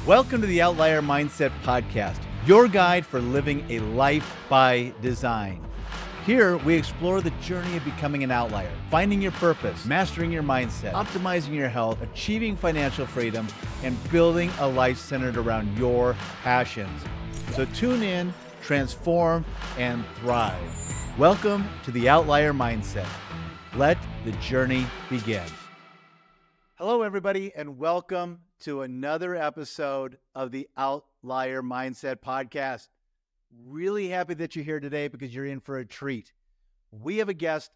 Welcome to the Outlier Mindset Podcast, your guide for living a life by design. Here, we explore the journey of becoming an outlier, finding your purpose, mastering your mindset, optimizing your health, achieving financial freedom, and building a life centered around your passions. So tune in, transform, and thrive. Welcome to the Outlier Mindset. Let the journey begin. Hello, everybody, and welcome to another episode of the Outlier Mindset Podcast. Really happy that you're here today because you're in for a treat. We have a guest,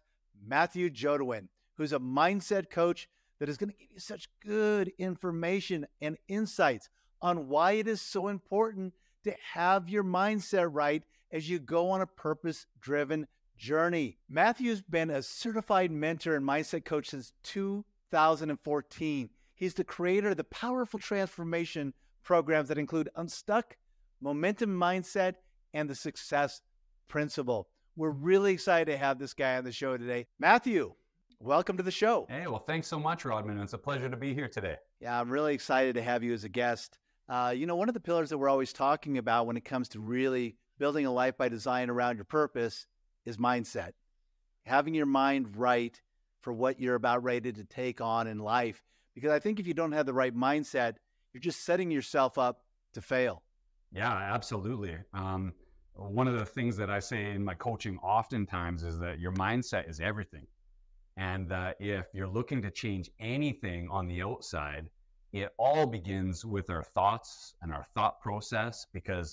Matt Jodouin, who's a mindset coach that is going to give you such good information and insights on why it is so important to have your mindset right as you go on a purpose-driven journey. Matthew's been a certified mentor and mindset coach since 2014. He's the creator of the powerful transformation programs that include Unstuck Momentum Mindset and the Success Principle. We're really excited to have this guy on the show today. Matthew, welcome to the show. Hey, well, thanks so much, Rodman. It's a pleasure to be here today. Yeah, I'm really excited to have you as a guest. One of the pillars that we're always talking about when it comes to really building a life by design around your purpose is mindset. Having your mind right for what you're about ready to take on in life. Because I think if you don't have the right mindset, you're just setting yourself up to fail. Yeah, absolutely. One of the things that I say in my coaching oftentimes is that your mindset is everything. And if you're looking to change anything on the outside, it all begins with our thoughts and our thought process. Because,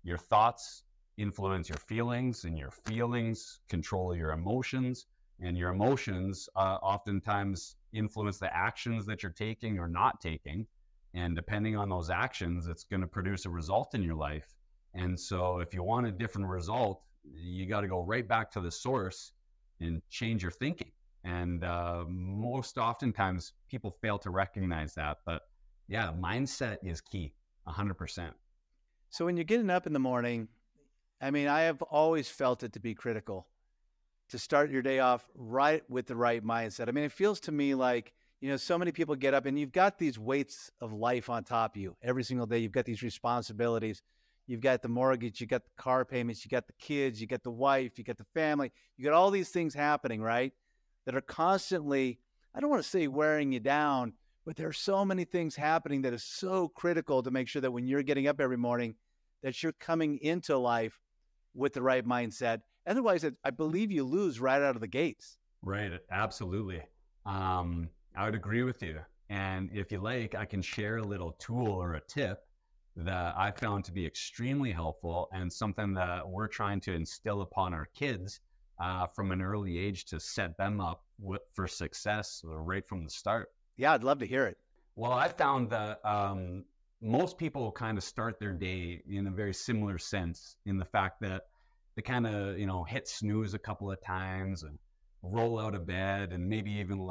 your thoughts influence your feelings, and your feelings control your emotions. And your emotions oftentimes influence the actions that you're taking or not taking. And depending on those actions, it's going to produce a result in your life. And so if you want a different result, you got to go right back to the source and change your thinking. And most oftentimes people fail to recognize that. But yeah, mindset is key, 100%. So when you're getting up in the morning, I have always felt it to be critical to start your day off right with the right mindset. It feels to me like, so many people get up and you've got these weights of life on top of you every single day. You've got these responsibilities. You've got the mortgage, you got the car payments, you got the kids, you got the wife, you got the family. You got all these things happening, right? That are constantly, I don't want to say wearing you down, but there are so many things happening that is so critical to make sure that when you're getting up every morning, that you're coming into life with the right mindset. Otherwise, I believe you lose right out of the gates. Right. Absolutely. I would agree with you. And if you like, I can share a little tool or a tip that I found to be extremely helpful and something that we're trying to instill upon our kids from an early age to set them up for success right from the start. Yeah, I'd love to hear it. Well, I found that most people kind of start their day in a very similar sense, in the fact that they kind of, hit snooze a couple of times and roll out of bed and maybe even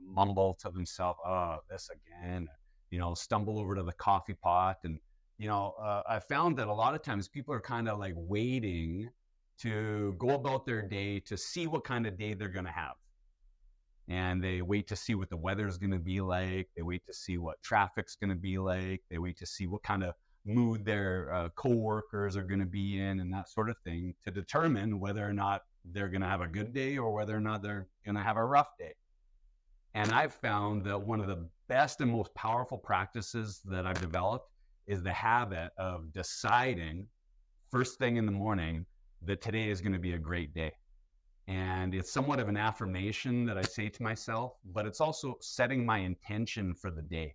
mumble to themselves, oh, this again, stumble over to the coffee pot. And, I found that a lot of times people are kind of like waiting to go about their day to see what kind of day they're going to have. And they wait to see what the weather's going to be like. They wait to see what traffic's going to be like. They wait to see what kind of mood their coworkers are going to be in and that sort of thing to determine whether or not they're going to have a good day or whether or not they're going to have a rough day. And I've found that one of the best and most powerful practices that I've developed is the habit of deciding first thing in the morning that today is going to be a great day. And it's somewhat of an affirmation that I say to myself, but it's also setting my intention for the day.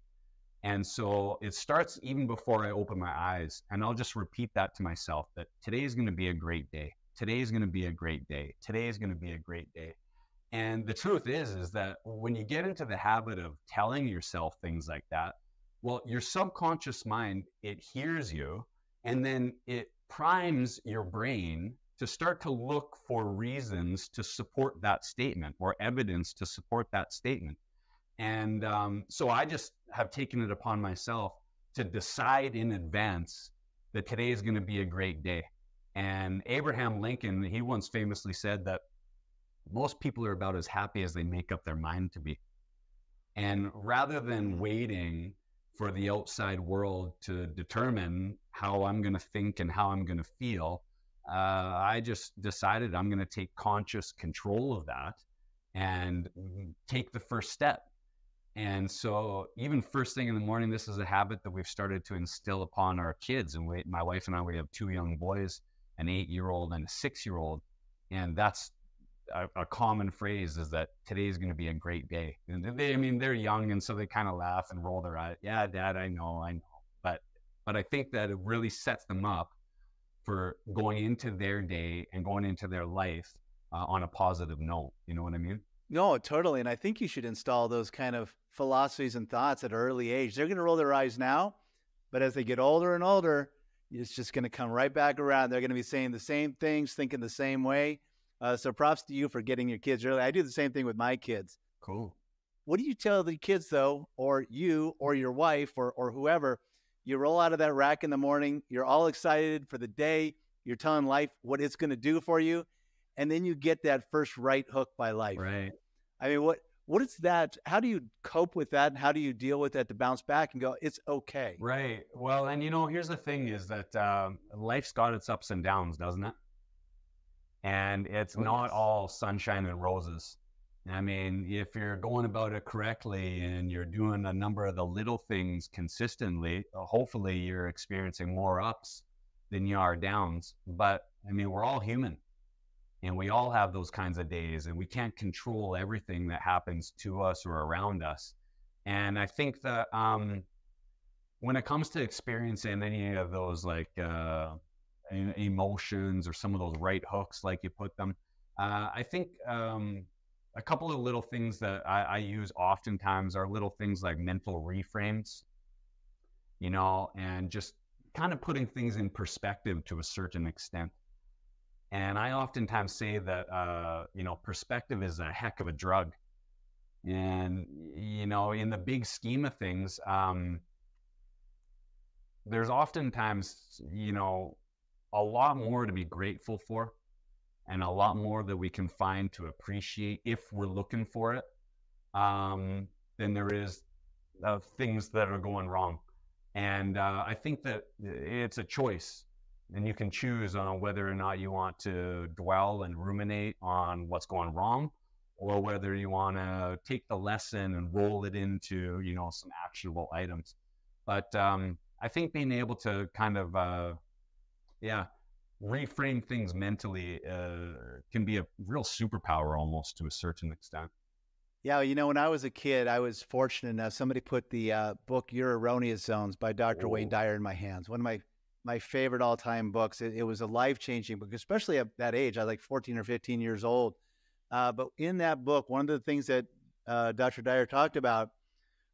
And so it starts even before I open my eyes, and I'll just repeat that to myself, that today is going to be a great day. Today is going to be a great day. Today is going to be a great day. And the truth is that when you get into the habit of telling yourself things like that, well, your subconscious mind, it hears you, and then it primes your brain to start to look for reasons to support that statement or evidence to support that statement. And so I just have taken it upon myself to decide in advance that today is going to be a great day. And Abraham Lincoln, he once famously said that most people are about as happy as they make up their mind to be. And rather than waiting for the outside world to determine how I'm going to think and how I'm going to feel. I just decided I'm going to take conscious control of that and take the first step. And so even first thing in the morning, this is a habit that we've started to instill upon our kids. And my wife and I, we have 2 young boys, an 8-year-old and a 6-year-old. And that's a common phrase, is that today's going to be a great day. And they're young, and so they kind of laugh and roll their eyes. Yeah, Dad, I know. But I think that it really sets them up for going into their day and going into their life on a positive note. You know what I mean? No, totally. And I think you should install those kind of philosophies and thoughts at an early age. They're going to roll their eyes now, but as they get older and older, it's just going to come right back around. They're going to be saying the same things, thinking the same way. So props to you for getting your kids early. I do the same thing with my kids. Cool. What do you tell the kids, though, or you or your wife or whoever? You roll out of that rack in the morning. You're all excited for the day. You're telling life what it's going to do for you. And then you get that first right hook by life. Right. I mean, what is that? How do you cope with that? And how do you deal with that to bounce back and go, it's okay? Right. Well, and here's the thing is that life's got its ups and downs, doesn't it? And it's not all sunshine and roses. I mean, if you're going about it correctly and you're doing a number of the little things consistently, hopefully you're experiencing more ups than you are downs. But I mean, we're all human, and we all have those kinds of days, and we can't control everything that happens to us or around us. And I think that when it comes to experiencing any of those like emotions or some of those right hooks, like you put them, I think a couple of little things that I use oftentimes are little things like mental reframes, and just kind of putting things in perspective to a certain extent. And I oftentimes say that, perspective is a heck of a drug. And, in the big scheme of things, there's oftentimes, a lot more to be grateful for, and a lot more that we can find to appreciate if we're looking for it, than there is things that are going wrong. And I think that it's a choice, and you can choose on whether or not you want to dwell and ruminate on what's going wrong, or whether you want to take the lesson and roll it into, some actionable items. But I think being able to kind of, reframe things mentally can be a real superpower almost to a certain extent. Yeah, when I was a kid, I was fortunate enough. Somebody put the book Your Erroneous Zones by Dr. Wayne Dyer in my hands. One of my favorite all-time books. It was a life-changing book, especially at that age. I was like 14 or 15 years old. But in that book, one of the things that Dr. Dyer talked about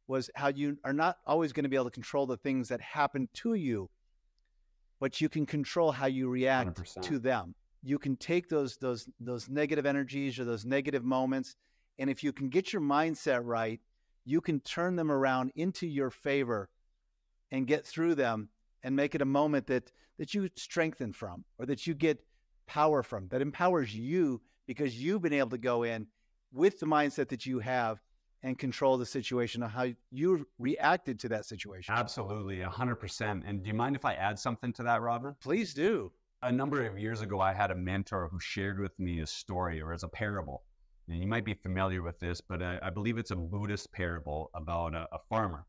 was how you are not always going to be able to control the things that happen to you, but you can control how you react 100%. To them. You can take those negative energies or those negative moments, and if you can get your mindset right, you can turn them around into your favor and get through them and make it a moment that you strengthen from, or that you get power from, that empowers you because you've been able to go in with the mindset that you have and control the situation of how you reacted to that situation. Absolutely, 100%. And do you mind if I add something to that, Rodman? Please do. A number of years ago, I had a mentor who shared with me a story, or as a parable. And you might be familiar with this, but I believe it's a Buddhist parable about a farmer.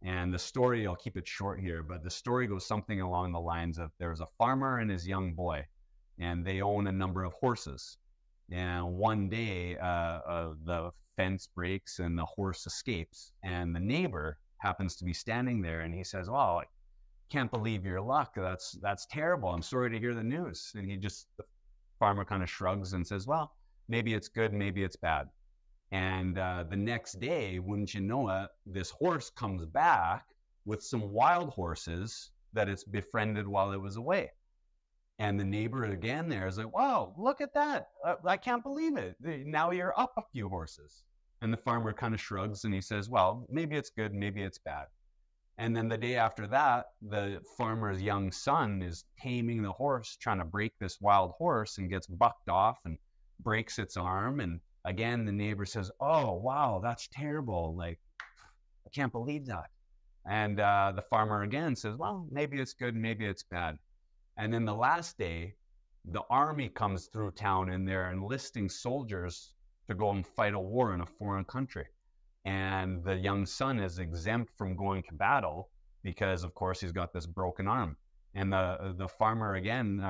And the story, I'll keep it short here, but the story goes something along the lines of there's a farmer and his young boy, and they own a number of horses. And one day, the fence breaks and the horse escapes, and the neighbor happens to be standing there, and he says, "Oh, I can't believe your luck. That's terrible. I'm sorry to hear the news." And the farmer kind of shrugs and says, "Well, maybe it's good, maybe it's bad." And the next day, wouldn't you know it, this horse comes back with some wild horses that it's befriended while it was away. And the neighbor again there is like, "Wow, look at that. I can't believe it. Now you're up a few horses." And the farmer kind of shrugs and he says, "Well, maybe it's good, maybe it's bad." And then the day after that, the farmer's young son is taming the horse, trying to break this wild horse, and gets bucked off and breaks its arm. And again, the neighbor says, "Oh, wow, that's terrible. Like, I can't believe that." And the farmer again says, well, maybe it's good, maybe it's bad. And then the last day, the army comes through town and they're enlisting soldiers to go and fight a war in a foreign country. And the young son is exempt from going to battle because, of course, he's got this broken arm. And the farmer, again,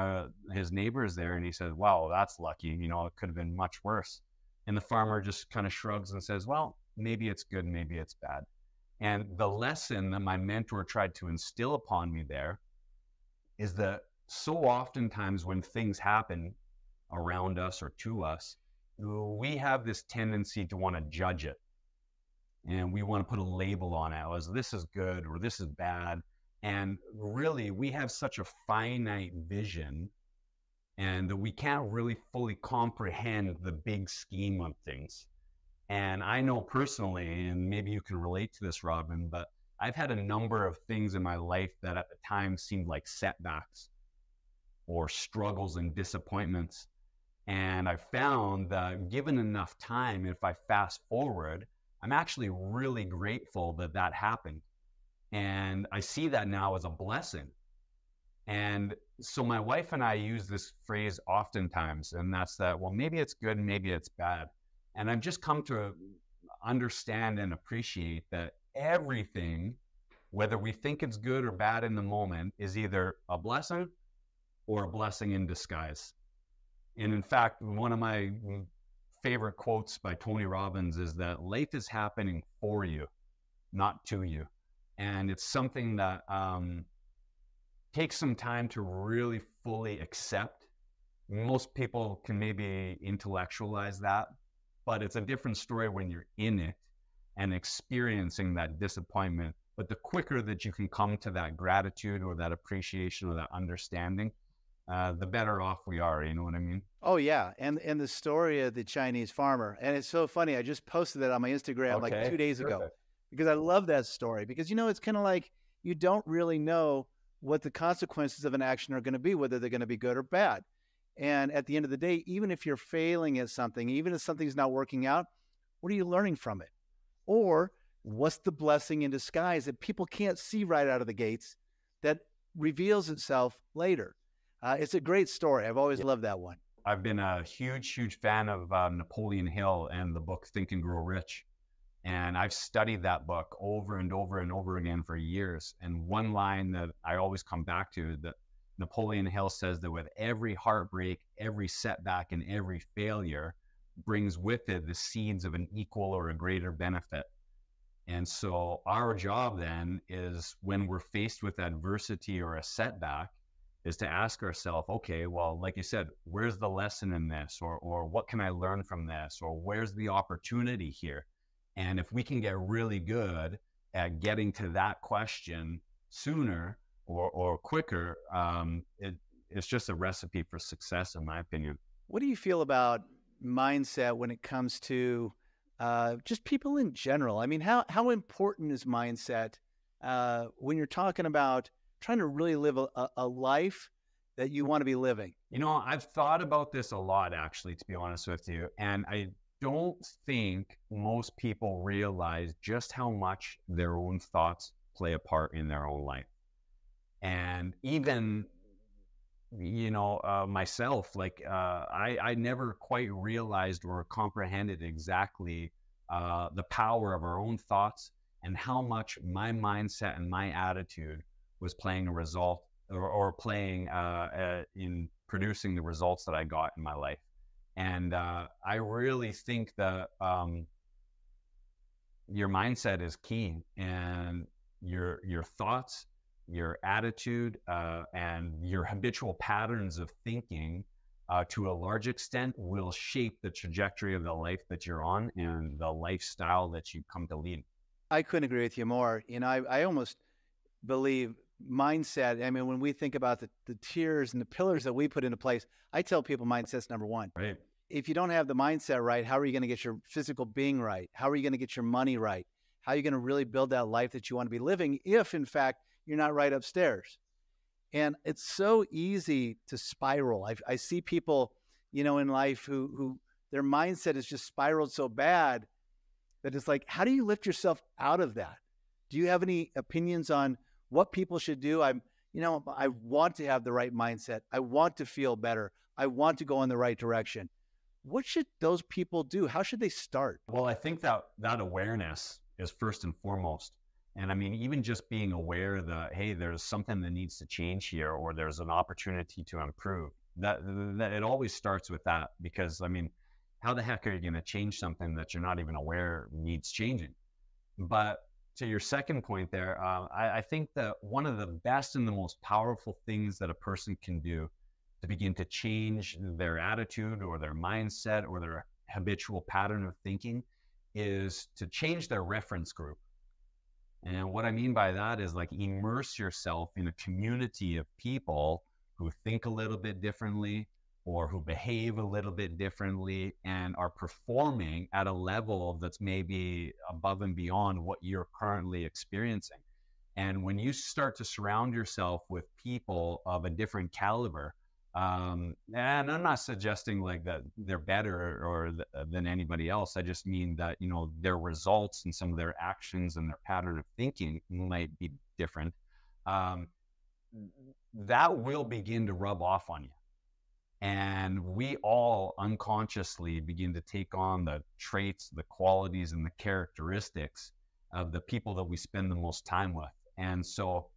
his neighbor is there, and he says, wow, that's lucky. You know, it could have been much worse. And the farmer just kind of shrugs and says, well, maybe it's good, maybe it's bad. And the lesson that my mentor tried to instill upon me there is that so oftentimes when things happen around us or to us, we have this tendency to want to judge it. And we want to put a label on it as this is good or this is bad. And really, we have such a finite vision and that we can't really fully comprehend the big scheme of things. And I know personally, and maybe you can relate to this, Rodman, but I've had a number of things in my life that at the time seemed like setbacks or struggles and disappointments. And I found that given enough time, if I fast forward, I'm actually really grateful that that happened. And I see that now as a blessing. And so my wife and I use this phrase oftentimes, and that's that, well, maybe it's good, maybe it's bad. And I've just come to understand and appreciate that everything, whether we think it's good or bad in the moment, is either a blessing or a blessing in disguise. And in fact, one of my favorite quotes by Tony Robbins is that life is happening for you, not to you. And it's something that takes some time to really fully accept. Most people can maybe intellectualize that, but it's a different story when you're in it and experiencing that disappointment. But the quicker that you can come to that gratitude or that appreciation or that understanding, the better off we are. You know what I mean? Oh, yeah. And the story of the Chinese farmer. And it's so funny. I just posted that on my Instagram like 2 days ago because I love that story. Because, you know, it's kind of like you don't really know what the consequences of an action are going to be, whether they're going to be good or bad. And at the end of the day, even if you're failing at something, even if something's not working out, what are you learning from it? Or what's the blessing in disguise that people can't see right out of the gates that reveals itself later? It's a great story. I've always loved that one. I've been a huge fan of Napoleon Hill and the book Think and Grow Rich. And I've studied that book over and over and over again for years. And one line that I always come back to, that Napoleon Hill says that with every heartbreak, every setback, and every failure brings with it the seeds of an equal or a greater benefit. And so our job then is, when we're faced with adversity or a setback, is to ask ourselves, okay, well, like you said, where's the lesson in this? Or what can I learn from this? Or where's the opportunity here? And if we can get really good at getting to that question sooner or quicker, it's just a recipe for success, in my opinion. What do you feel about mindset when it comes to just people in general? I mean, how important is mindset when you're talking about trying to really live a life that you want to be living? You know, I've thought about this a lot, actually, to be honest with you. And I don't think most people realize just how much their own thoughts play a part in their own life. And even, you know, myself, like I never quite realized or comprehended exactly the power of our own thoughts and how much my mindset and my attitude was playing a result or playing in producing the results that I got in my life. And I really think that your mindset is key, and your thoughts, your attitude, and your habitual patterns of thinking to a large extent will shape the trajectory of the life that you're on and the lifestyle that you come to lead. I couldn't agree with you more. You know, I almost believe mindset, I mean, when we think about the tiers and the pillars that we put into place, I tell people mindset's number one. Right. If you don't have the mindset right, how are you going to get your physical being right? How are you going to get your money right? How are you going to really build that life that you want to be living if, in fact, you're not right upstairs? And it's so easy to spiral. I see people, you know, in life who their mindset is just spiraled so bad that it's like, how do you lift yourself out of that? Do you have any opinions on what people should do? I want to have the right mindset. I want to feel better. I want to go in the right direction. What should those people do? How should they start? Well, I think that awareness is first and foremost. And I mean, even just being aware that, hey, there's something that needs to change here, or there's an opportunity to improve, that it always starts with that. Because I mean, how the heck are you going to change something that you're not even aware needs changing? But to your second point there, I think that one of the best and the most powerful things that a person can do to begin to change their attitude or their mindset or their habitual pattern of thinking is to change their reference group. And what I mean by that is like immerse yourself in a community of people who think a little bit differently or who behave a little bit differently and are performing at a level that's maybe above and beyond what you're currently experiencing. And when you start to surround yourself with people of a different caliber, and I'm not suggesting like that they're better than anybody else. I just mean that, you know, their results and some of their actions and their pattern of thinking might be different. That will begin to rub off on you. And we all unconsciously begin to take on the traits, the qualities, and the characteristics of the people that we spend the most time with. And so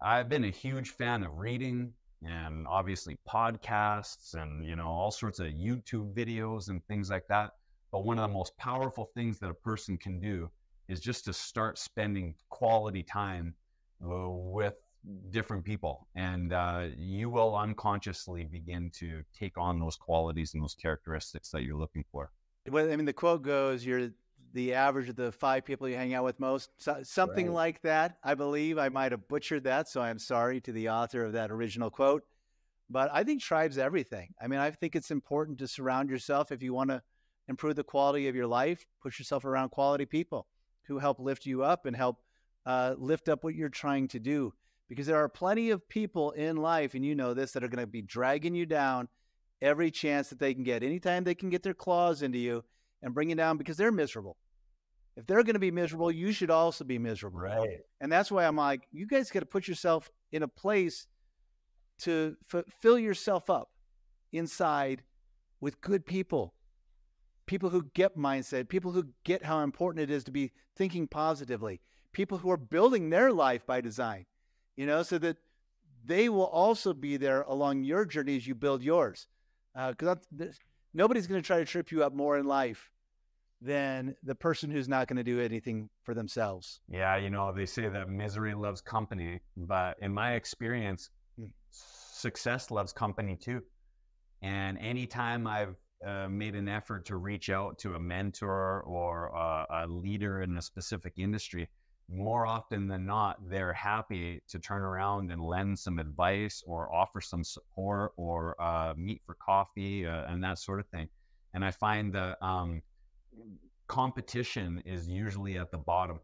I've been a huge fan of reading and obviously podcasts and, you know, all sorts of YouTube videos and things like that. But one of the most powerful things that a person can do is just to start spending quality time with different people. And you will unconsciously begin to take on those qualities and those characteristics that you're looking for. Well, I mean, the quote goes, you're the average of the 5 people you hang out with most, something Right. like that. I believe I might have butchered that, so I'm sorry to the author of that original quote. But I think tribe's everything. I mean, I think it's important to surround yourself if you want to improve the quality of your life. Put yourself around quality people who help lift you up and help lift up what you're trying to do. Because there are plenty of people in life, and you know this, that are going to be dragging you down every chance that they can get. Anytime they can get their claws into you and bring you down because they're miserable. If they're going to be miserable, you should also be miserable. Right. And that's why I'm like, you guys got to put yourself in a place to fill yourself up inside with good people, people who get mindset, people who get how important it is to be thinking positively, people who are building their life by design, you know, so that they will also be there along your journey as you build yours. Because nobody's going to try to trip you up more in life than the person who's not going to do anything for themselves. Yeah, you know, they say that misery loves company, but in my experience, success loves company too. And anytime I've made an effort to reach out to a mentor or a leader in a specific industry, more often than not, they're happy to turn around and lend some advice or offer some support or meet for coffee and that sort of thing. And I find that competition is usually at the bottom.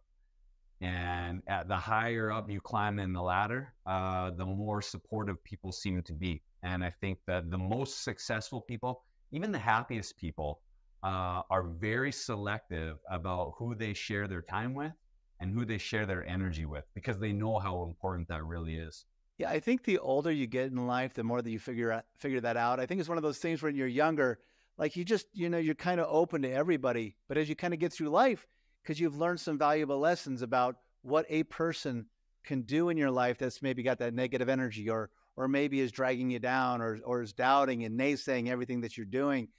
And at the higher up you climb in the ladder, the more supportive people seem to be. And I think that the most successful people, even the happiest people, are very selective about who they share their time with and who they share their energy with, because they know how important that really is. Yeah, I think the older you get in life, the more that you figure that out. I think it's one of those things when you're younger, like you just, you know, you're kind of open to everybody. But as you kind of get through life, because you've learned some valuable lessons about what a person can do in your life that's maybe got that negative energy or maybe is dragging you down or is doubting and naysaying everything that you're doing,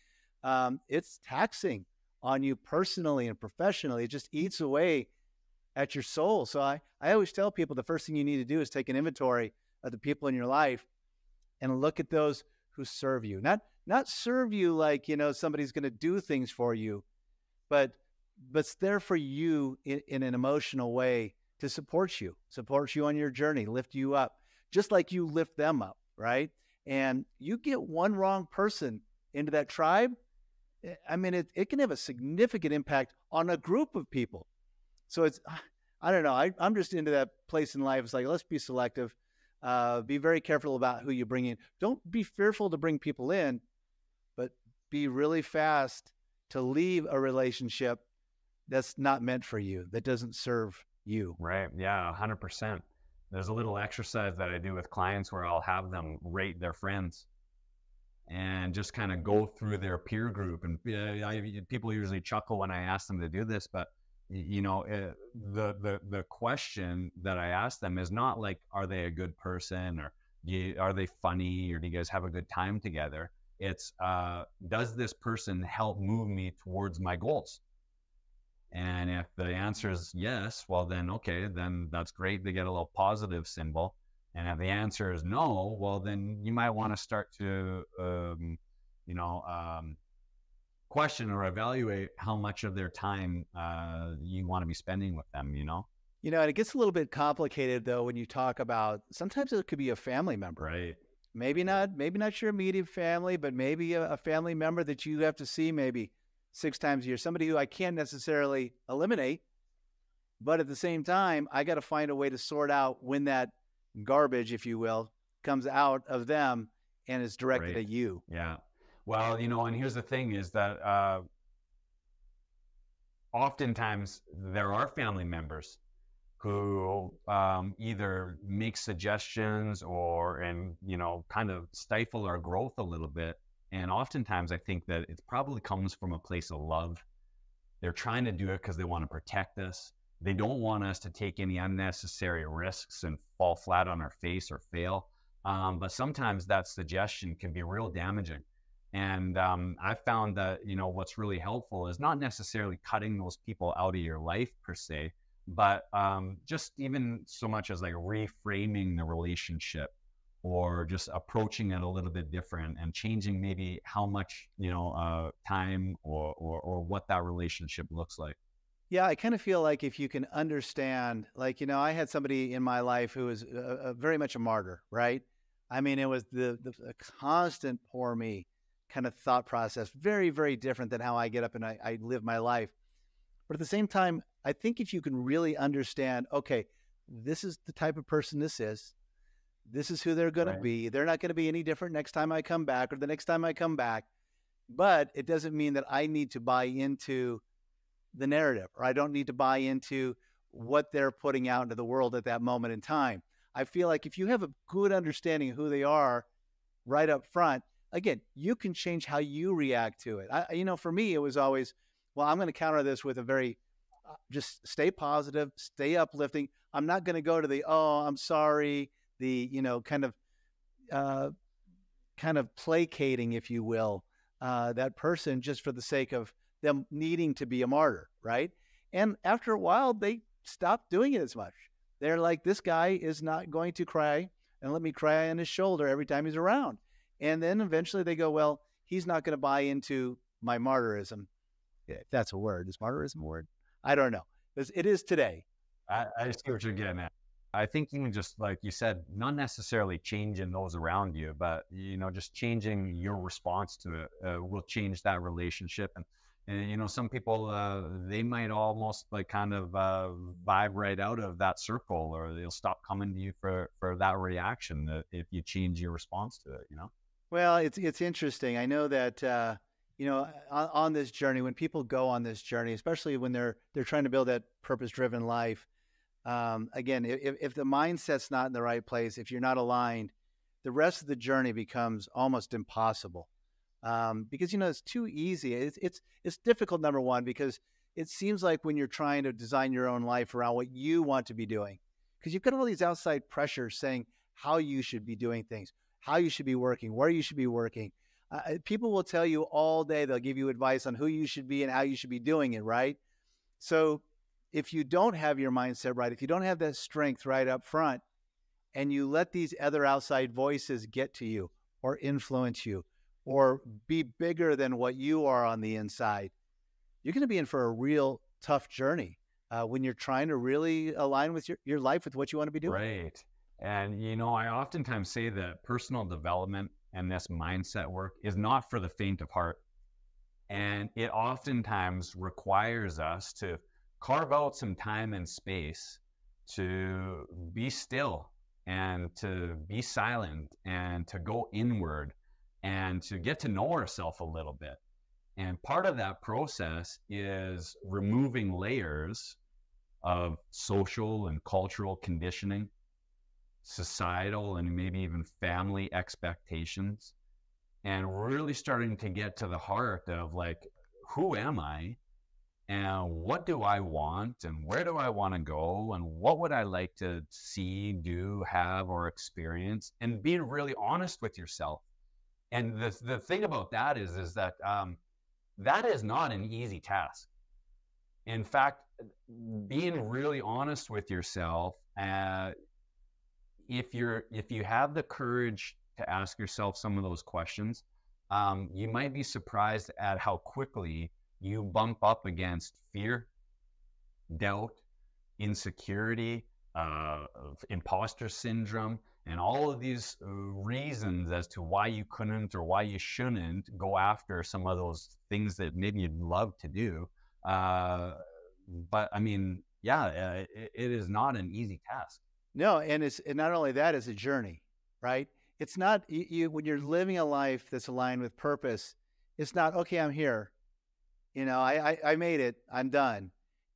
it's taxing on you personally and professionally. It just eats away at your soul. So I always tell people the first thing you need to do is take an inventory of the people in your life and look at those who serve you. Not serve you like, you know, somebody's going to do things for you, but it's there for you in an emotional way to support you on your journey, lift you up, just like you lift them up, right? And you get one wrong person into that tribe, I mean, it can have a significant impact on a group of people. So it's, I don't know, I'm just into that place in life. It's like, let's be selective, be very careful about who you bring in. Don't be fearful to bring people in, but be really fast to leave a relationship that's not meant for you, that doesn't serve you. Right. Yeah, 100%. There's a little exercise that I do with clients where I'll have them rate their friends and just kind of go through their peer group. And people usually chuckle when I ask them to do this, but the question that I ask them is not like, are they a good person, or are they funny, or do you guys have a good time together? It's, does this person help move me towards my goals? And if the answer is yes, well then, okay, then that's great. They get a little positive symbol. And if the answer is no, well, then you might want to start to, question or evaluate how much of their time you want to be spending with them, And it gets a little bit complicated though when you talk about, sometimes it could be a family member. Right. Maybe not your immediate family, but maybe a family member that you have to see maybe 6 times a year, somebody who I can't necessarily eliminate, but at the same time, I got to find a way to sort out when that garbage, if you will, comes out of them and is directed at you. Yeah. Well, and here's the thing is that oftentimes there are family members who either make suggestions or kind of stifle our growth a little bit. And oftentimes I think that it probably comes from a place of love. They're trying to do it because they want to protect us. They don't want us to take any unnecessary risks and fall flat on our face or fail. But sometimes that suggestion can be real damaging. And I found that, what's really helpful is not necessarily cutting those people out of your life per se, but just even so much as like reframing the relationship, or just approaching it a little bit different and changing maybe how much, time or what that relationship looks like. Yeah, I kind of feel like if you can understand, like, I had somebody in my life who was very much a martyr, right? I mean, it was the constant poor me kind of thought process, very, very different than how I get up and I live my life. But at the same time, I think if you can really understand, okay, this is the type of person this is who they're going to be. They're not going to be any different next time I come back or the next time I come back. But it doesn't mean that I need to buy into the narrative, or I don't need to buy into what they're putting out into the world at that moment in time. I feel like if you have a good understanding of who they are right up front, again, you can change how you react to it. For me, it was always, well, I'm going to counter this with a very, just stay positive, stay uplifting. I'm not going to go to the, oh, I'm sorry, the, kind of placating, if you will, that person just for the sake of them needing to be a martyr, right? And after a while, they stop doing it as much. They're like, this guy is not going to cry and let me cry on his shoulder every time he's around. And then eventually they go, well, he's not going to buy into my martyrism. If that's a word. Is martyrism a word? I don't know. It is today. I see what you're getting at. I think even just like you said, not necessarily changing those around you, but, just changing your response to it will change that relationship. And some people, they might almost like kind of vibe right out of that circle, or they'll stop coming to you for that reaction if you change your response to it, Well, it's interesting. I know that, on this journey, when people go on this journey, especially when they're trying to build that purpose-driven life, again, if the mindset's not in the right place, if you're not aligned, the rest of the journey becomes almost impossible. Because, it's too easy. It's difficult, number one, because it seems like when you're trying to design your own life around what you want to be doing, because you've got all these outside pressures saying how you should be doing things, how you should be working, where you should be working. People will tell you all day, they'll give you advice on who you should be and how you should be doing it, right? So if you don't have your mindset right, if you don't have that strength right up front, and you let these other outside voices get to you or influence you or be bigger than what you are on the inside, you're going to be in for a real tough journey when you're trying to really align with your life with what you want to be doing. Right. And, I oftentimes say that personal development and this mindset work is not for the faint of heart. And it oftentimes requires us to carve out some time and space to be still and to be silent and to go inward and to get to know ourselves a little bit. And part of that process is removing layers of social and cultural conditioning, societal and maybe even family expectations, and really starting to get to the heart of like, who am I? And what do I want? And where do I want to go? And what would I like to see, do, have, or experience? And being really honest with yourself. And the thing about that is that that is not an easy task. In fact, being really honest with yourself, if you have the courage to ask yourself some of those questions, you might be surprised at how quickly you bump up against fear, doubt, insecurity, imposter syndrome, and all of these reasons as to why you couldn't or why you shouldn't go after some of those things that maybe you'd love to do. But I mean, yeah, it is not an easy task. No, and not only that, it's a journey, right? It's not you when you're living a life that's aligned with purpose. It's not, okay, I'm here. I made it. I'm done.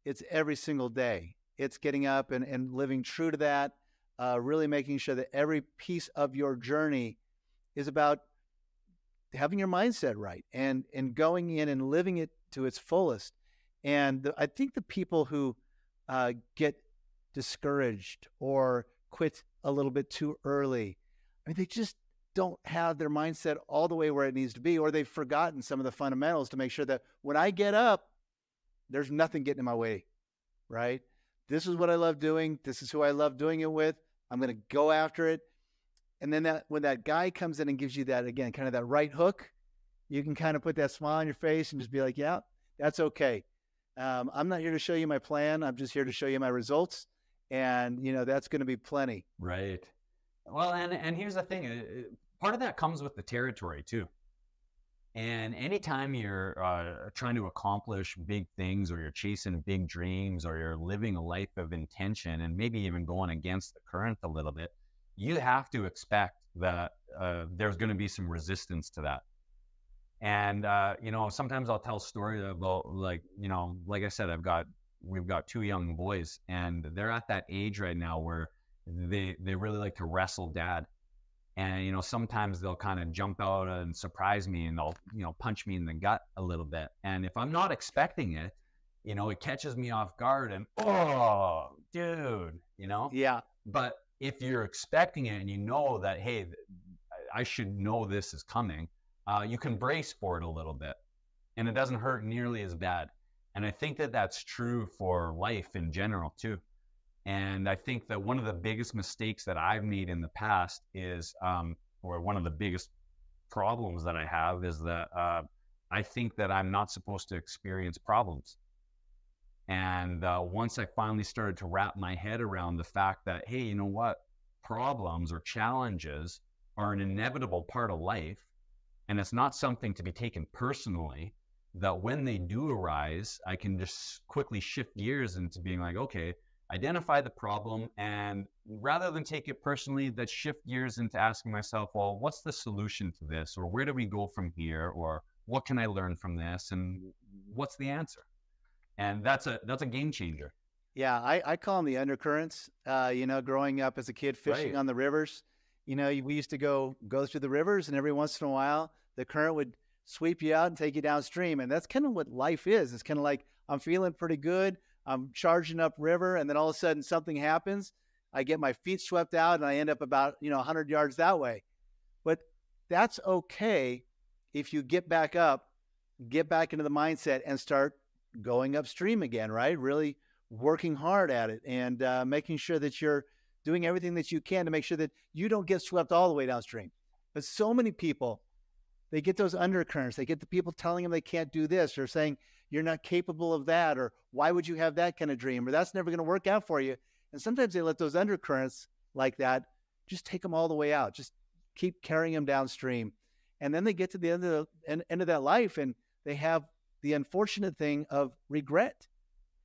It's every single day. It's getting up and living true to that, really making sure that every piece of your journey is about having your mindset right and going in and living it to its fullest. And I think the people who get discouraged or quit a little bit too early, I mean, they just don't have their mindset all the way where it needs to be, or they've forgotten some of the fundamentals to make sure that when I get up, there's nothing getting in my way, right? This is what I love doing. This is who I love doing it with. I'm going to go after it. And then when that guy comes in and gives you that, again, kind of that right hook, you can kind of put that smile on your face and just be like, yeah, that's okay. I'm not here to show you my plan. I'm just here to show you my results. And, that's going to be plenty. Right. Well, and here's the thing. Part of that comes with the territory too. And anytime you're trying to accomplish big things, or you're chasing big dreams, or you're living a life of intention and maybe even going against the current a little bit, you have to expect that there's going to be some resistance to that. And, sometimes I'll tell stories about like I said, we've got two young boys, and they're at that age right now where they really like to wrestle dad. And, sometimes they'll kind of jump out and surprise me, and they'll, punch me in the gut a little bit. And if I'm not expecting it, it catches me off guard and, oh, dude, Yeah. But if you're expecting it and you know that, hey, I should know this is coming, you can brace for it a little bit, and it doesn't hurt nearly as bad. And I think that that's true for life in general too. And I think that one of the biggest mistakes that I've made in the past is, or one of the biggest problems that I have is that I think that I'm not supposed to experience problems. And once I finally started to wrap my head around the fact that, hey, you know what? Problems or challenges are an inevitable part of life, and it's not something to be taken personally, that when they do arise, I can just quickly shift gears into being like, okay, identify the problem, and rather than take it personally, that shift gears into asking myself, well, what's the solution to this? Or where do we go from here? Or what can I learn from this? And what's the answer? And that's a game changer. Yeah, I call them the undercurrents. Growing up as a kid fishing on the rivers, we used to go through the rivers, and every once in a while, the current would sweep you out and take you downstream. And that's kind of what life is. It's kind of like, I'm feeling pretty good. I'm charging up river, and then all of a sudden something happens. I get my feet swept out, and I end up about 100 yards that way. But that's okay if you get back up, get back into the mindset, and start going upstream again, right? Really working hard at it, and making sure that you're doing everything that you can to make sure that you don't get swept all the way downstream. But so many people, they get those undercurrents. They get the people telling them they can't do this, or saying you're not capable of that, or why would you have that kind of dream, or that's never going to work out for you. And sometimes they let those undercurrents like that just take them all the way out, just keep carrying them downstream. And then they get to the end of that life, and they have the unfortunate thing of regret.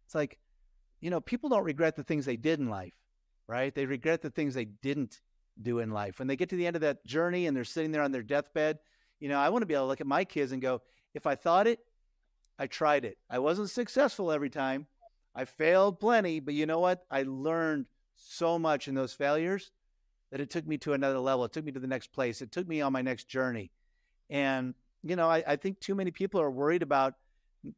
It's like, people don't regret the things they did in life, right? They regret the things they didn't do in life. When they get to the end of that journey and they're sitting there on their deathbed, I want to be able to look at my kids and go, if I thought it, I tried it. I wasn't successful every time. I failed plenty, but you know what? I learned so much in those failures that it took me to another level. It took me to the next place. It took me on my next journey. And, I think too many people are worried about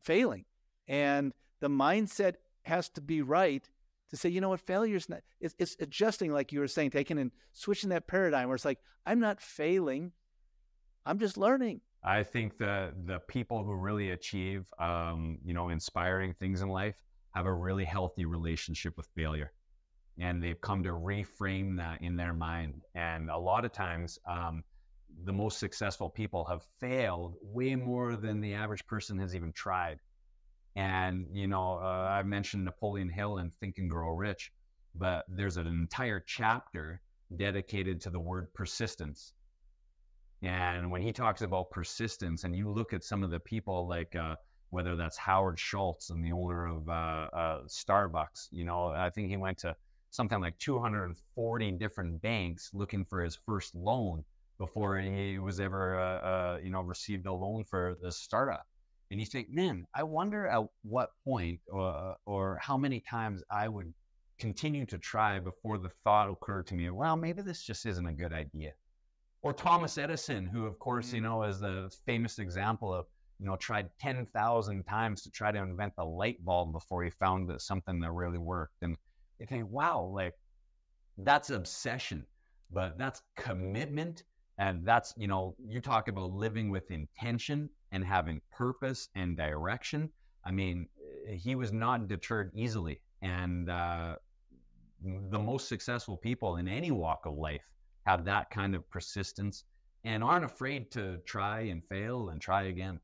failing. And the mindset has to be right to say, you know what, failure's not, it's adjusting, like you were saying, taking and switching that paradigm where it's like, I'm not failing, I'm just learning. I think the people who really achieve, inspiring things in life have a really healthy relationship with failure. And they've come to reframe that in their mind. And a lot of times, the most successful people have failed way more than the average person has even tried. And, I mentioned Napoleon Hill in Think and Grow Rich, but there's an entire chapter dedicated to the word persistence. And when he talks about persistence, and you look at some of the people like, whether that's Howard Schultz and the owner of Starbucks, I think he went to something like 240 different banks looking for his first loan before he was ever, received a loan for the startup. And you think, man, I wonder at what point or how many times I would continue to try before the thought occurred to me, well, maybe this just isn't a good idea. Or Thomas Edison, who, of course, is the famous example of, tried 10,000 times to try to invent the light bulb before he found something that really worked. And you think, wow, like that's obsession, but that's commitment. And that's, you talk about living with intention and having purpose and direction. I mean, he was not deterred easily. And the most successful people in any walk of life have that kind of persistence and aren't afraid to try and fail and try again.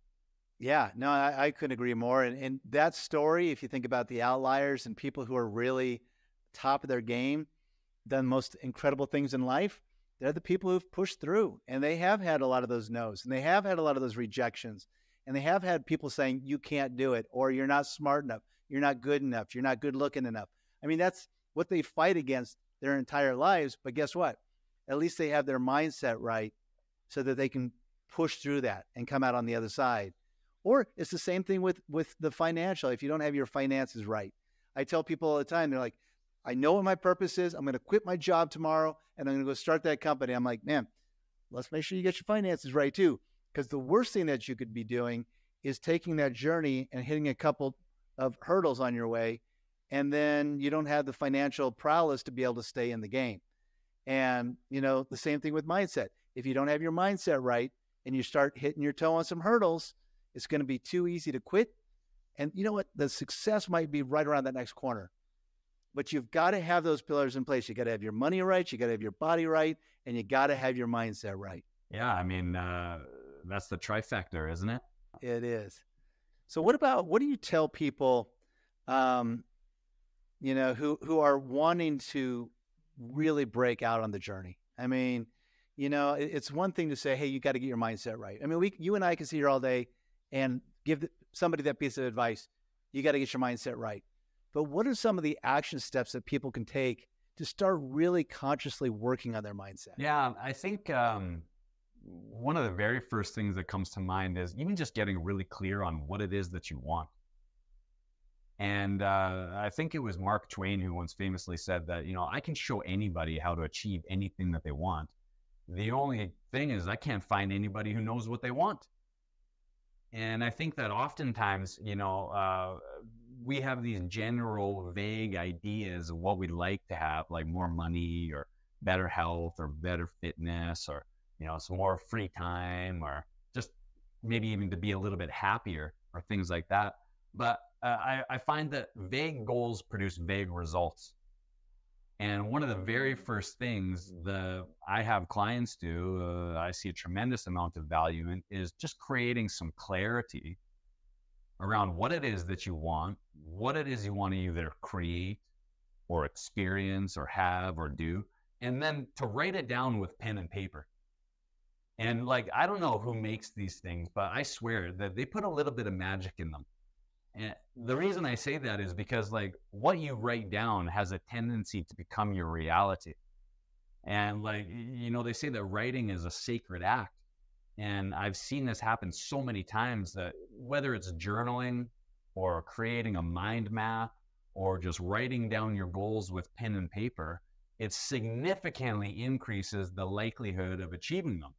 Yeah, no, I couldn't agree more. And that story, if you think about the outliers and people who are really top of their game, done most incredible things in life, they're the people who've pushed through, and they have had a lot of those no's, and they have had a lot of those rejections, and they have had people saying, you can't do it, or you're not smart enough, you're not good enough, you're not good looking enough. I mean, that's what they fight against their entire lives. But guess what? At least they have their mindset right so that they can push through that and come out on the other side. Or it's the same thing with the financial. If you don't have your finances right, I tell people all the time, they're like, I know what my purpose is. I'm going to quit my job tomorrow and I'm going to go start that company. I'm like, man, let's make sure you get your finances right too. Because the worst thing that you could be doing is taking that journey and hitting a couple of hurdles on your way. And then you don't have the financial prowess to be able to stay in the game. And, the same thing with mindset. If you don't have your mindset right and you start hitting your toe on some hurdles, it's going to be too easy to quit. And you know what? The success might be right around that next corner. But you've got to have those pillars in place. You got to have your money right. You got to have your body right. And you got to have your mindset right. Yeah. I mean, that's the trifecta, isn't it? It is. So what do you tell people, who are wanting to really break out on the journey? I mean, it's one thing to say, hey, you got to get your mindset right. I mean, you and I can sit here all day and give somebody that piece of advice. You got to get your mindset right. But what are some of the action steps that people can take to start really consciously working on their mindset? Yeah, I think one of the very first things that comes to mind is even just getting really clear on what it is that you want. And I think it was Mark Twain who once famously said that, I can show anybody how to achieve anything that they want. The only thing is I can't find anybody who knows what they want. And I think that oftentimes, we have these general vague ideas of what we'd like to have, like more money or better health or better fitness or, some more free time or just maybe even to be a little bit happier or things like that. But I find that vague goals produce vague results. And one of the very first things that I have clients do, I see a tremendous amount of value in, is just creating some clarity around what it is that you want, what it is you want to either create or experience or have or do, and then to write it down with pen and paper. And I don't know who makes these things, but I swear that they put a little bit of magic in them. And the reason I say that is because what you write down has a tendency to become your reality. And they say that writing is a sacred act. And I've seen this happen so many times that whether it's journaling or creating a mind map or just writing down your goals with pen and paper, it significantly increases the likelihood of achieving them.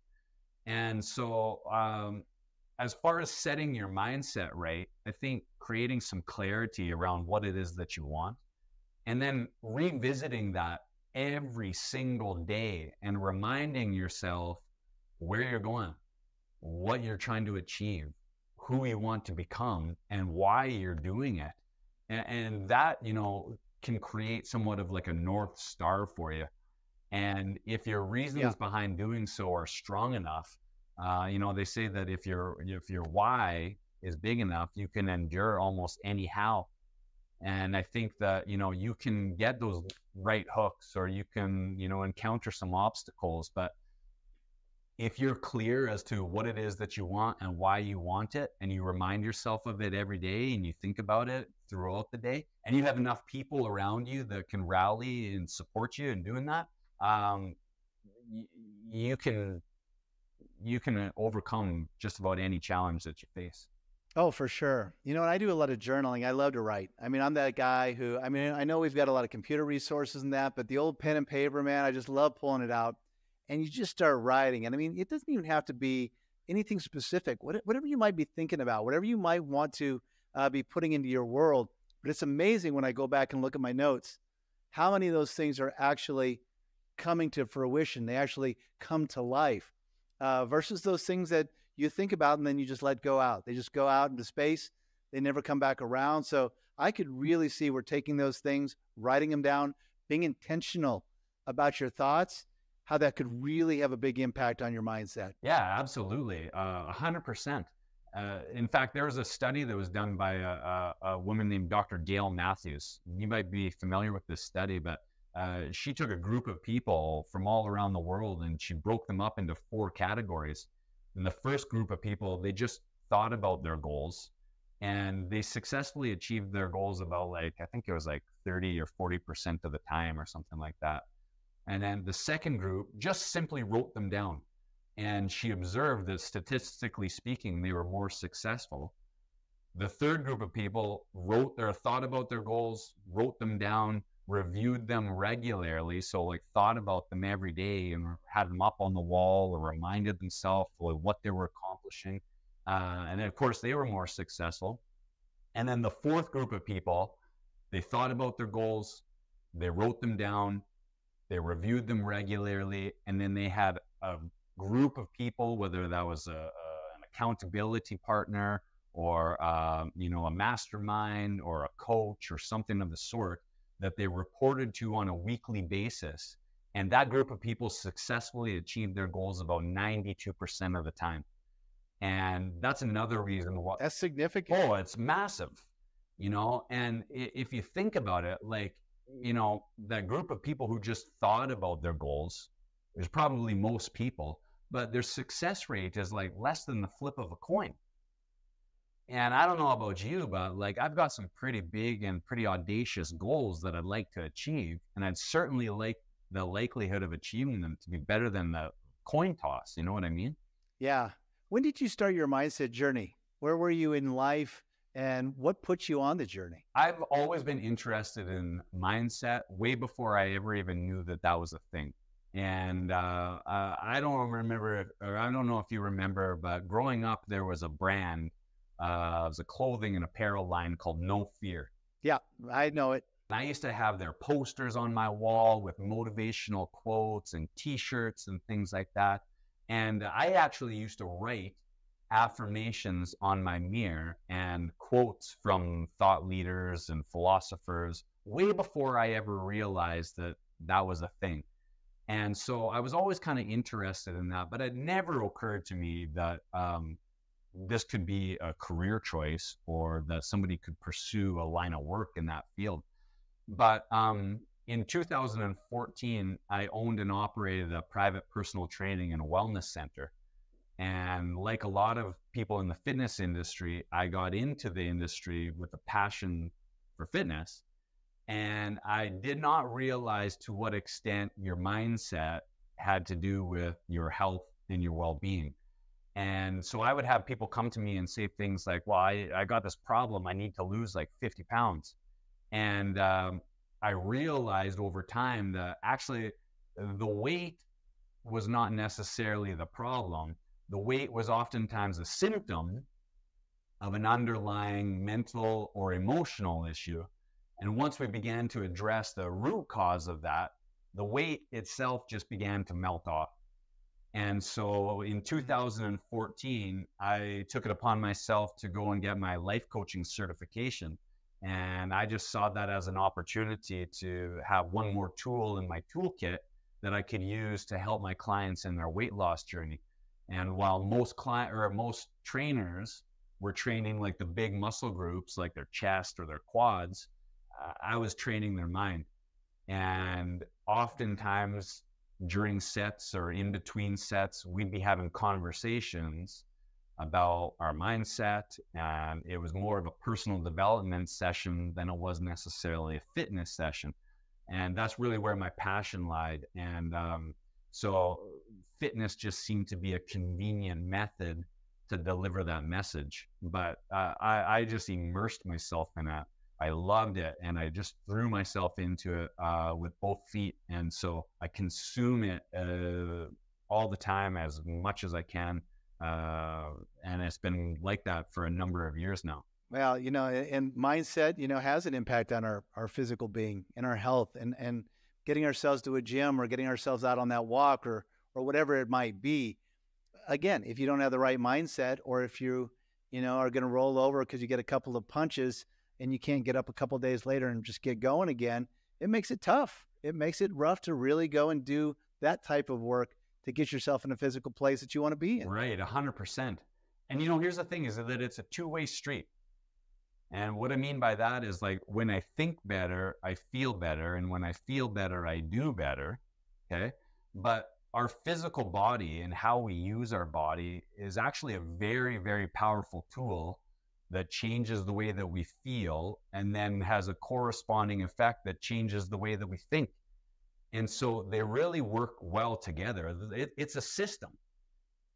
And so, as far as setting your mindset right, I think creating some clarity around what it is that you want, and then revisiting that every single day and reminding yourself where you're going, what you're trying to achieve, who you want to become, and why you're doing it. And that, can create somewhat of like a North Star for you. And if your reasons behind doing so are strong enough, they say that if your why is big enough, you can endure almost any how. And I think that, you can get those right hooks, or you can, encounter some obstacles. But if you're clear as to what it is that you want and why you want it, and you remind yourself of it every day, and you think about it throughout the day, and you have enough people around you that can rally and support you in doing that, you can overcome just about any challenge that you face. Oh, for sure. And I do a lot of journaling. I love to write. I mean, I'm that guy who, I know we've got a lot of computer resources and that, but the old pen and paper, man, I just love pulling it out, and you just start writing. And it doesn't even have to be anything specific, whatever you might be thinking about, whatever you might want to be putting into your world. But it's amazing when I go back and look at my notes, how many of those things are actually coming to fruition. They actually come to life, versus those things that you think about and then you just let go out. They just go out into space. They never come back around. So I could really see we're taking those things, writing them down, being intentional about your thoughts, how that could really have a big impact on your mindset. Yeah, absolutely. 100%. In fact, there was a study that was done by a woman named Dr. Gail Matthews. You might be familiar with this study, but she took a group of people from all around the world, and she broke them up into 4 categories. And the first group of people, they just thought about their goals, and they successfully achieved their goals about I think it was 30 or 40% of the time or something like that. And then the second group just simply wrote them down. And she observed that statistically speaking, they were more successful. The third group of people thought about their goals, wrote them down, reviewed them regularly. So thought about them every day and had them up on the wall, or reminded themselves of what they were accomplishing. And then of course they were more successful. And then the fourth group of people, they thought about their goals, they wrote them down, they reviewed them regularly, and then they had a group of people, whether that was an accountability partner, or a mastermind, or a coach, or something of the sort, that they reported to on a weekly basis. And that group of people successfully achieved their goals about 92% of the time. And that's another reason why. That's significant. Oh, it's massive, and if you think about it, that group of people who just thought about their goals, there's probably most people, but their success rate is less than the flip of a coin. And I don't know about you, but I've got some pretty big and pretty audacious goals that I'd like to achieve. And I'd certainly like the likelihood of achieving them to be better than the coin toss. You know what I mean? Yeah. When did you start your mindset journey? Where were you in life, and what put you on the journey? I've always been interested in mindset way before I ever even knew that was a thing. And I don't remember, or I don't know if you remember, but growing up, there was a brand, it was a clothing and apparel line called No Fear. Yeah, I know it. And I used to have their posters on my wall with motivational quotes and T-shirts and things like that. And I actually used to write affirmations on my mirror and quotes from thought leaders and philosophers way before I ever realized that was a thing. And so I was always kind of interested in that, but it never occurred to me that this could be a career choice, or that somebody could pursue a line of work in that field. But in 2014, I owned and operated a private personal training and wellness center. And like a lot of people in the fitness industry, I got into the industry with a passion for fitness. And I did not realize to what extent your mindset had to do with your health and your well-being. And so I would have people come to me and say things like, well, I got this problem. I need to lose 50 pounds. And I realized over time that actually the weight was not necessarily the problem. The weight was oftentimes a symptom of an underlying mental or emotional issue. And once we began to address the root cause of that, the weight itself just began to melt off. And so in 2014, I took it upon myself to go and get my life coaching certification. And I just saw that as an opportunity to have one more tool in my toolkit that I could use to help my clients in their weight loss journey. And while most trainers were training like the big muscle groups, like their chest or their quads, I was training their mind. And oftentimes during sets or in between sets, we'd be having conversations about our mindset, and it was more of a personal development session than it was necessarily a fitness session. And that's really where my passion lied. And so fitness just seemed to be a convenient method to deliver that message. But I just immersed myself in it. I loved it, and I just threw myself into it with both feet. And so I consume it all the time, as much as I can. And it's been like that for a number of years now. Well, and mindset, has an impact on our physical being and our health, and getting ourselves to a gym or getting ourselves out on that walk or whatever it might be. Again, if you don't have the right mindset, or if you are going to roll over because you get a couple of punches and you can't get up a couple of days later and just get going again, it makes it tough. It makes it rough to really go and do that type of work to get yourself in a physical place that you want to be in. Right, 100%. And here's the thing, is that it's a two-way street. And what I mean by that is, like, when I think better, I feel better. And when I feel better, I do better. Okay. But our physical body and how we use our body is actually a very, very powerful tool that changes the way that we feel, and then has a corresponding effect that changes the way that we think. And so they really work well together. It's a system.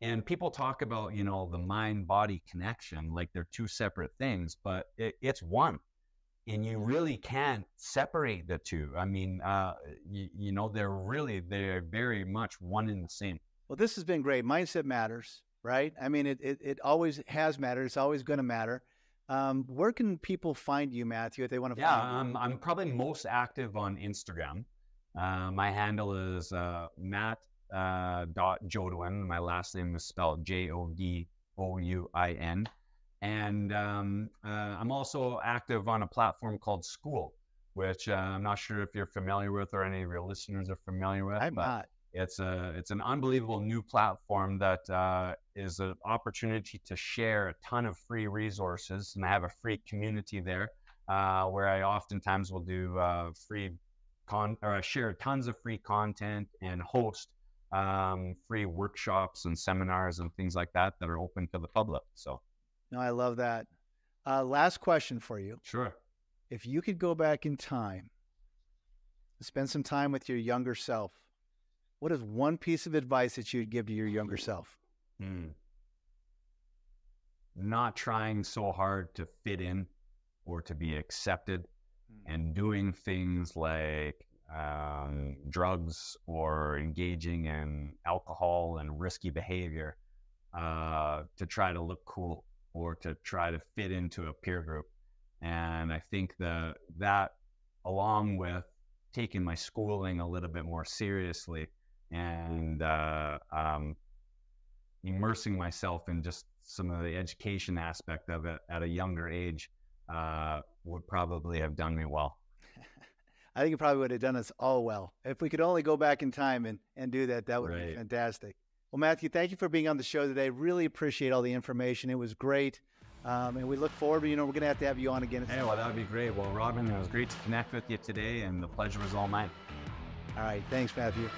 And people talk about, the mind-body connection, like they're two separate things, but it's one. And you really can't separate the two. I mean, they're very much one and the same. Well, this has been great. Mindset matters, right? I mean, it always has mattered. It's always going to matter. Where can people find you, Matthew, if they want to find you? I'm probably most active on Instagram. My handle is Matt.Jodouin. My last name is spelled Jodouin. And I'm also active on a platform called School, which I'm not sure if you're familiar with, or any of your listeners are familiar with. I'm not. It's an unbelievable new platform that is an opportunity to share a ton of free resources, and I have a free community there where I oftentimes will do share tons of free content and host free workshops and seminars and things like that are open to the public. So, no, I love that. Last question for you. Sure. If you could go back in time, spend some time with your younger self, what is one piece of advice that you'd give to your younger self? Not trying so hard to fit in or to be accepted, and doing things like drugs or engaging in alcohol and risky behavior to try to look cool or to try to fit into a peer group. And I think that along with taking my schooling a little bit more seriously and immersing myself in just some of the education aspect of it at a younger age would probably have done me well. I think it probably would have done us all well. If we could only go back in time and do that, that would be fantastic. Well, Matthew, thank you for being on the show today. Really appreciate all the information. It was great. And we look forward to, we're going to have you on again. Hey, well, that would be great. Well, Rodman, it was great to connect with you today, and the pleasure was all mine. All right. Thanks, Matthew.